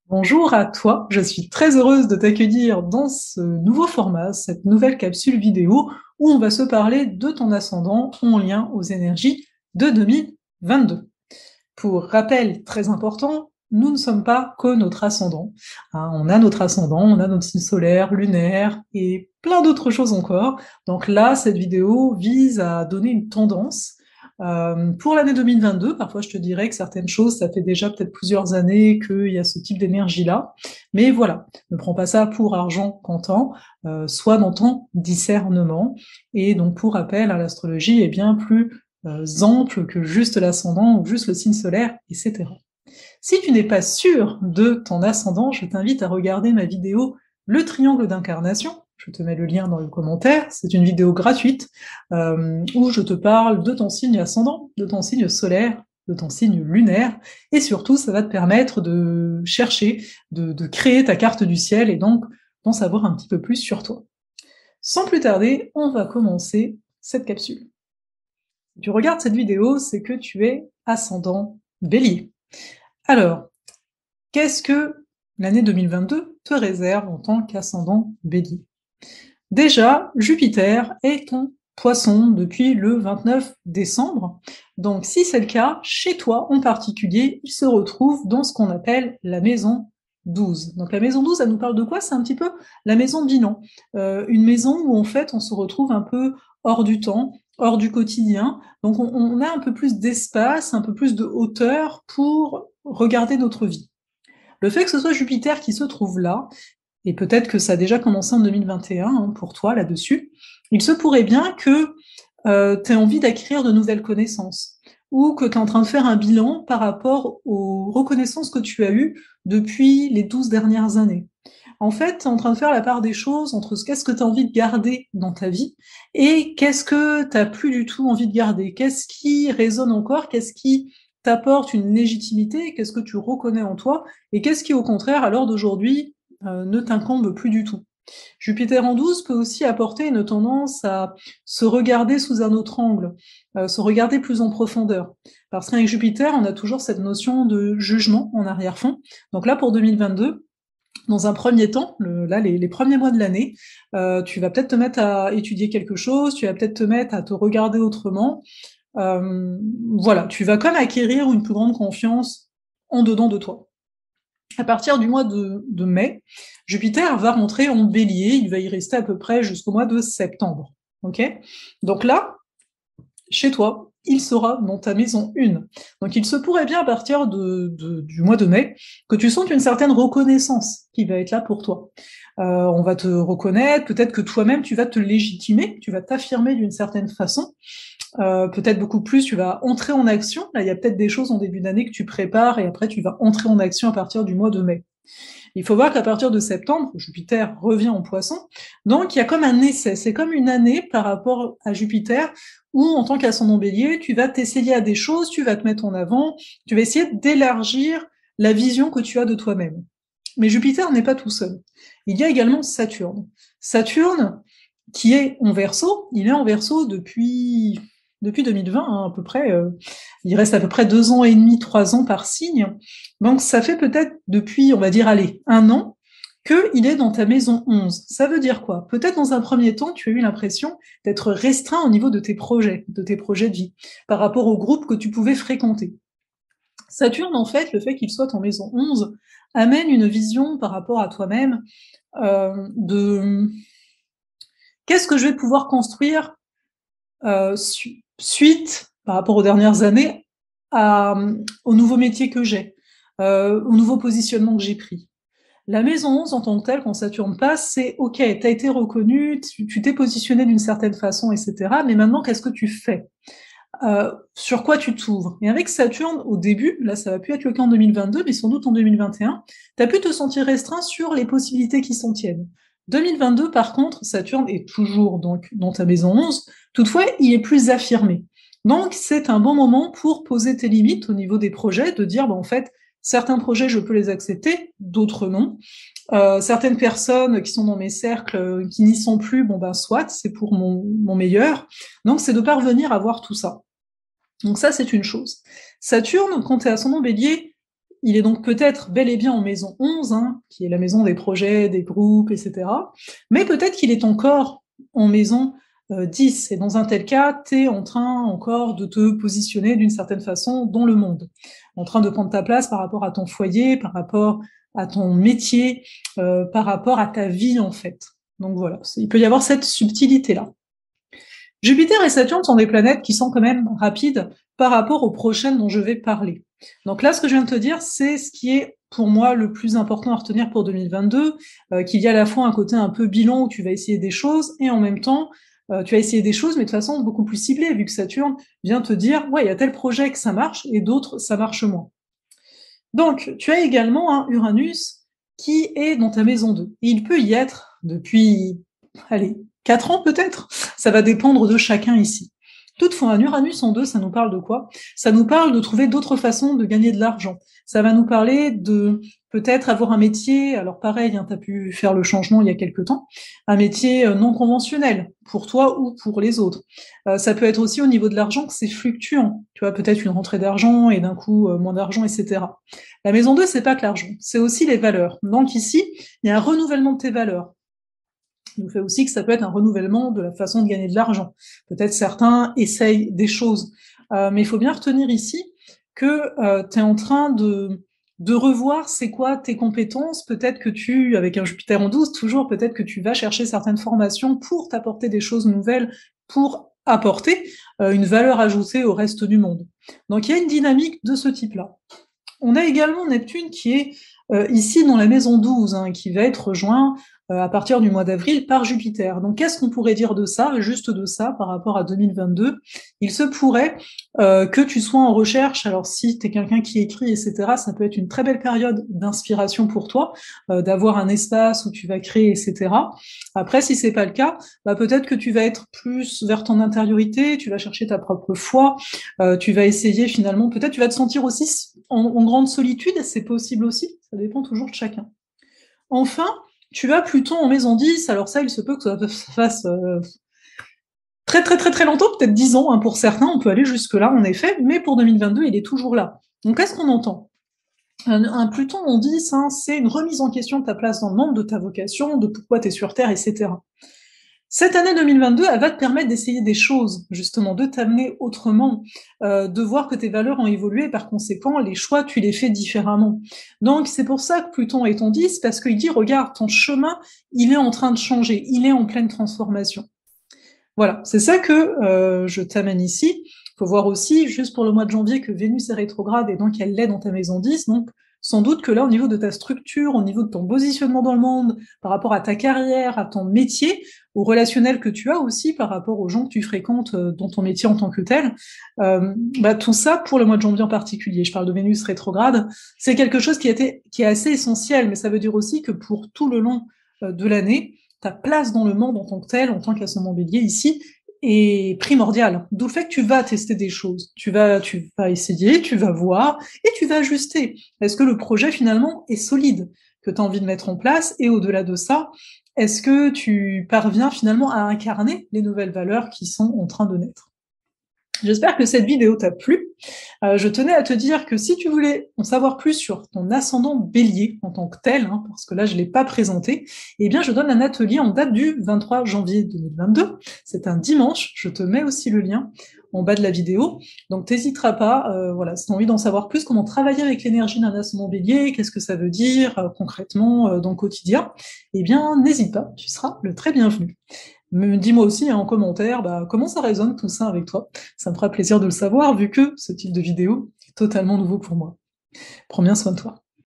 Bonjour à toi, je suis très heureuse de t'accueillir dans ce nouveau format, cette nouvelle capsule vidéo où on va se parler de ton ascendant en lien aux énergies de 2022. Pour rappel très important, nous ne sommes pas que notre ascendant. Hein, on a notre ascendant, on a notre signe solaire, lunaire et plein d'autres choses encore. Donc là, cette vidéo vise à donner une tendance. Pour l'année 2022, parfois je te dirais que certaines choses, ça fait déjà peut-être plusieurs années qu'il y a ce type d'énergie-là. Mais voilà, ne prends pas ça pour argent comptant, sois dans ton discernement. Et donc pour rappel, hein, l'astrologie est bien plus ample que juste l'ascendant ou juste le signe solaire, etc. Si tu n'es pas sûr de ton ascendant, je t'invite à regarder ma vidéo Le triangle d'incarnation. Je te mets le lien dans le commentaire. C'est une vidéo gratuite où je te parle de ton signe ascendant, de ton signe solaire, de ton signe lunaire, et surtout, ça va te permettre de chercher, de créer ta carte du ciel et donc d'en savoir un petit peu plus sur toi. Sans plus tarder, on va commencer cette capsule. Si tu regardes cette vidéo, c'est que tu es ascendant Bélier. Alors, qu'est-ce que l'année 2022 te réserve en tant qu'ascendant Bélier? Déjà, Jupiter est en Poisson depuis le 29 décembre. Donc, si c'est le cas, chez toi en particulier, il se retrouve dans ce qu'on appelle la maison 12. Donc, la maison 12, elle nous parle de quoi? C'est un petit peu la maison bilan. Une maison où, en fait, on se retrouve un peu hors du temps, hors du quotidien. Donc, on a un peu plus d'espace, un peu plus de hauteur pour regarder notre vie. Le fait que ce soit Jupiter qui se trouve là, et peut-être que ça a déjà commencé en 2021 hein, pour toi là-dessus, il se pourrait bien que tu aies envie d'acquérir de nouvelles connaissances ou que tu es en train de faire un bilan par rapport aux reconnaissances que tu as eues depuis les 12 dernières années. En fait, tu es en train de faire la part des choses entre qu'est-ce que tu as envie de garder dans ta vie et qu'est-ce que tu n'as plus du tout envie de garder. Qu'est-ce qui résonne encore, qu'est-ce qui t'apporte une légitimité, qu'est-ce que tu reconnais en toi et qu'est-ce qui, au contraire, à l'heure d'aujourd'hui, ne t'incombe plus du tout. Jupiter en 12 peut aussi apporter une tendance à se regarder sous un autre angle, se regarder plus en profondeur. Parce qu'avec Jupiter, on a toujours cette notion de jugement en arrière-fond. Donc là, pour 2022, dans un premier temps, là, les premiers mois de l'année, tu vas peut-être te mettre à étudier quelque chose, tu vas peut-être te mettre à te regarder autrement. Voilà, tu vas comme acquérir une plus grande confiance en dedans de toi. À partir du mois de mai, Jupiter va rentrer en bélier, il va y rester à peu près jusqu'au mois de septembre. Ok? Donc là, chez toi, il sera dans ta maison 1. Donc il se pourrait bien à partir du mois de mai que tu sentes une certaine reconnaissance qui va être là pour toi. On va te reconnaître, peut-être que toi-même tu vas te légitimer, tu vas t'affirmer d'une certaine façon. Peut-être beaucoup plus, tu vas entrer en action. Là, il y a peut-être des choses en début d'année que tu prépares et après tu vas entrer en action à partir du mois de mai. Il faut voir qu'à partir de septembre, Jupiter revient en Poisson, donc il y a comme un essai, c'est comme une année par rapport à Jupiter, où en tant qu'ascendant Bélier, tu vas t'essayer à des choses, tu vas te mettre en avant, tu vas essayer d'élargir la vision que tu as de toi-même. Mais Jupiter n'est pas tout seul. Il y a également Saturne. Saturne, qui est en Verseau, il est en Verseau depuis 2020 hein, à peu près. Il reste à peu près 2 ans et demi, 3 ans par signe. Donc ça fait peut-être depuis, on va dire, allez, 1 an qu'il est dans ta maison 11. Ça veut dire quoi? Peut-être dans un premier temps, tu as eu l'impression d'être restreint au niveau de tes projets de vie, par rapport au groupe que tu pouvais fréquenter. Saturne, en fait, le fait qu'il soit en maison 11, amène une vision par rapport à toi-même de qu'est-ce que je vais pouvoir construire suite, par rapport aux dernières années, au nouveau métier que j'ai, au nouveau positionnement que j'ai pris. La maison 11 en tant que telle, quand Saturne passe, c'est OK, tu as été reconnu, tu t'es positionné d'une certaine façon, etc. Mais maintenant, qu'est-ce que tu fais? Sur quoi tu t'ouvres? Et avec Saturne, au début, là ça va plus être le cas en 2022, mais sans doute en 2021, tu as pu te sentir restreint sur les possibilités qui s'en tiennent. 2022, par contre, Saturne est toujours donc dans ta maison 11, toutefois, il est plus affirmé. Donc, c'est un bon moment pour poser tes limites au niveau des projets, de dire, en fait, certains projets, je peux les accepter, d'autres non. Certaines personnes qui sont dans mes cercles, qui n'y sont plus, bon ben soit, c'est pour mon meilleur. Donc, c'est de parvenir à voir tout ça. Donc ça, c'est une chose. Saturne, quand tu es ascendant Bélier, il est donc peut-être bel et bien en maison 11, hein, qui est la maison des projets, des groupes, etc. Mais peut-être qu'il est encore en maison 10. Et dans un tel cas, tu es en train encore de te positionner d'une certaine façon dans le monde, en train de prendre ta place par rapport à ton foyer, par rapport à ton métier, par rapport à ta vie en fait. Donc voilà, il peut y avoir cette subtilité-là. Jupiter et Saturne sont des planètes qui sont quand même rapides par rapport aux prochaines dont je vais parler. Donc là, ce que je viens de te dire, c'est ce qui est pour moi le plus important à retenir pour 2022, qu'il y a à la fois un côté un peu bilan où tu vas essayer des choses, et en même temps, tu vas essayer des choses, mais de façon beaucoup plus ciblée, vu que Saturne vient te dire, ouais, il y a tel projet que ça marche, et d'autres, ça marche moins. Donc, tu as également un Uranus qui est dans ta maison 2. Et il peut y être depuis, allez, 4 ans peut-être. Ça va dépendre de chacun ici. Toutefois, un Uranus en 2, ça nous parle de quoi? Ça nous parle de trouver d'autres façons de gagner de l'argent. Ça va nous parler de peut-être avoir un métier, alors pareil, hein, tu as pu faire le changement il y a quelque temps, un métier non conventionnel, pour toi ou pour les autres. Ça peut être aussi au niveau de l'argent que c'est fluctuant. Tu vois, peut-être une rentrée d'argent et d'un coup moins d'argent, etc. La maison 2, c'est pas que l'argent, c'est aussi les valeurs. Donc ici, il y a un renouvellement de tes valeurs. Il nous fait aussi que ça peut être un renouvellement de la façon de gagner de l'argent. Peut-être certains essayent des choses. Mais il faut bien retenir ici que tu es en train de revoir c'est quoi tes compétences. Peut-être que tu, avec un Jupiter en 12, toujours, peut-être que tu vas chercher certaines formations pour t'apporter des choses nouvelles, pour apporter une valeur ajoutée au reste du monde. Donc il y a une dynamique de ce type-là. On a également Neptune qui est ici dans la maison 12, hein, qui va être rejoint à partir du mois d'avril par Jupiter. Donc qu'est-ce qu'on pourrait dire de ça, juste de ça, par rapport à 2022? Il se pourrait que tu sois en recherche, alors si tu es quelqu'un qui écrit, etc., ça peut être une très belle période d'inspiration pour toi, d'avoir un espace où tu vas créer, etc. Après, si c'est pas le cas, bah, peut-être que tu vas être plus vers ton intériorité, tu vas chercher ta propre foi, tu vas essayer finalement, peut-être tu vas te sentir aussi en grande solitude, c'est possible aussi, ça dépend toujours de chacun. Enfin, tu vas Pluton en maison 10, alors ça, il se peut que ça fasse très très très très longtemps, peut-être 10 ans, hein, pour certains, on peut aller jusque-là en effet, mais pour 2022, il est toujours là. Donc qu'est-ce qu'on entend? Un Pluton en 10, hein, c'est une remise en question de ta place dans le monde, de ta vocation, de pourquoi tu es sur Terre, etc. Cette année 2022, elle va te permettre d'essayer des choses, justement, de t'amener autrement, de voir que tes valeurs ont évolué, par conséquent, les choix, tu les fais différemment. Donc, c'est pour ça que Pluton est en 10, parce qu'il dit, regarde, ton chemin, il est en train de changer, il est en pleine transformation. Voilà, c'est ça que je t'amène ici. Il faut voir aussi, juste pour le mois de janvier, que Vénus est rétrograde, et donc elle l'est dans ta maison 10, donc sans doute que là, au niveau de ta structure, au niveau de ton positionnement dans le monde, par rapport à ta carrière, à ton métier, au relationnel que tu as aussi par rapport aux gens que tu fréquentes dans ton métier en tant que tel, bah, tout ça, pour le mois de janvier en particulier, je parle de Vénus rétrograde, c'est quelque chose qui est assez essentiel, mais ça veut dire aussi que pour tout le long de l'année, ta place dans le monde en tant que tel, en tant qu'ascendant bélier ici, est primordial. D'où le fait que tu vas tester des choses. Tu vas essayer, tu vas voir, et tu vas ajuster. Est-ce que le projet, finalement, est solide, que tu as envie de mettre en place? Et au-delà de ça, est-ce que tu parviens finalement à incarner les nouvelles valeurs qui sont en train de naître? J'espère que cette vidéo t'a plu. Je tenais à te dire que si tu voulais en savoir plus sur ton ascendant bélier en tant que tel, hein, parce que là je ne l'ai pas présenté, eh bien je donne un atelier en date du 23 janvier 2022. C'est un dimanche, je te mets aussi le lien en bas de la vidéo. Donc t'hésiteras pas, voilà, si tu as envie d'en savoir plus, comment travailler avec l'énergie d'un ascendant bélier, qu'est-ce que ça veut dire concrètement dans le quotidien, eh bien n'hésite pas, tu seras le très bienvenu. Dis-moi aussi hein, en commentaire comment ça résonne tout ça avec toi. Ça me fera plaisir de le savoir vu que ce type de vidéo est totalement nouveau pour moi. Prends bien soin de toi.